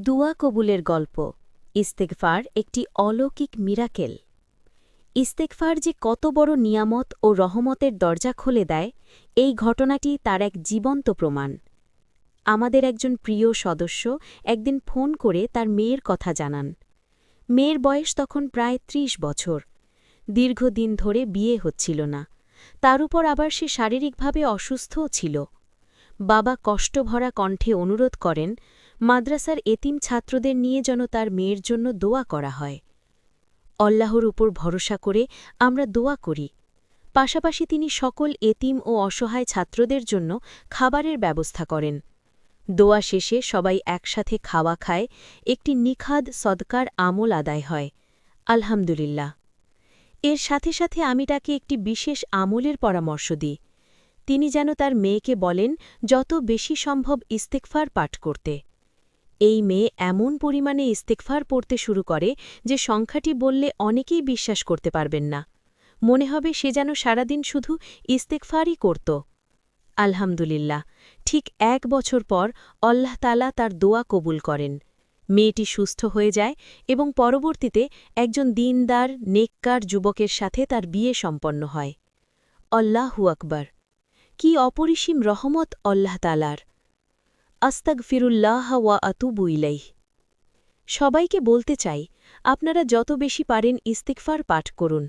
দুয়া কবুলের গল্প। ইস্তেগফার একটি অলৌকিক মিরাকেল। ইস্তেগফার যে কত বড় নিয়ামত ও রহমতের দরজা খুলে দেয়, এই ঘটনাটি তার এক জীবন্ত প্রমাণ। আমাদের একজন প্রিয় সদস্য একদিন ফোন করে তার মেয়ের কথা জানান। মেয়ের বয়স তখন প্রায় ৩০ বছর। দীর্ঘদিন ধরে বিয়ে হচ্ছিল না, তার উপর আবার সে শারীরিকভাবে অসুস্থও ছিল। বাবা কষ্টভরা কণ্ঠে অনুরোধ করেন মাদ্রাসার এতিম ছাত্রদের নিয়ে যেন তার মেয়ের জন্য দোয়া করা হয়। আল্লাহর উপর ভরসা করে আমরা দোয়া করি। পাশাপাশি তিনি সকল এতিম ও অসহায় ছাত্রদের জন্য খাবারের ব্যবস্থা করেন। দোয়া শেষে সবাই একসাথে খাওয়া খায়, একটি নিখাদ সদকার আমল আদায় হয়। আলহামদুলিল্লাহ। এর সাথে সাথে আমি তাকে একটি বিশেষ আমলের পরামর্শ দিই। তিনি যেন তার মেয়েকে বলেন যত বেশি সম্ভব ইস্তেগফার পাঠ করতে। এই মেয়ে এমন পরিমাণে ইস্তেগফার পড়তে শুরু করে যে সংখ্যাটি বললে অনেকেই বিশ্বাস করতে পারবেন না। মনে হবে সে যেন সারাদিন শুধু ইস্তেগফারই করত। আলহামদুলিল্লাহ, ঠিক ১ বছর পর আল্লাহ তাআলা তার দোয়া কবুল করেন। মেয়েটি সুস্থ হয়ে যায় এবং পরবর্তীতে একজন দীনদার, নেককার যুবকের সাথে তার বিয়ে সম্পন্ন হয়। আল্লাহু আকবার! কি অপরিসীম রহমত আল্লাহ তাআলার! আস্তাগফিরুল্লাহ ওয়া আতুবু ইলাইহ। সবাইকে বলতে চাই, আপনারা যত বেশি পারেন ইস্তেগফার পাঠ করুন।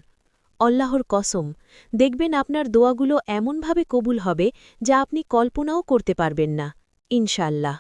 আল্লাহর কসম, দেখবেন আপনার দোয়াগুলো এমনভাবে কবুল হবে যা আপনি কল্পনাও করতে পারবেন না, ইনশাআল্লাহ।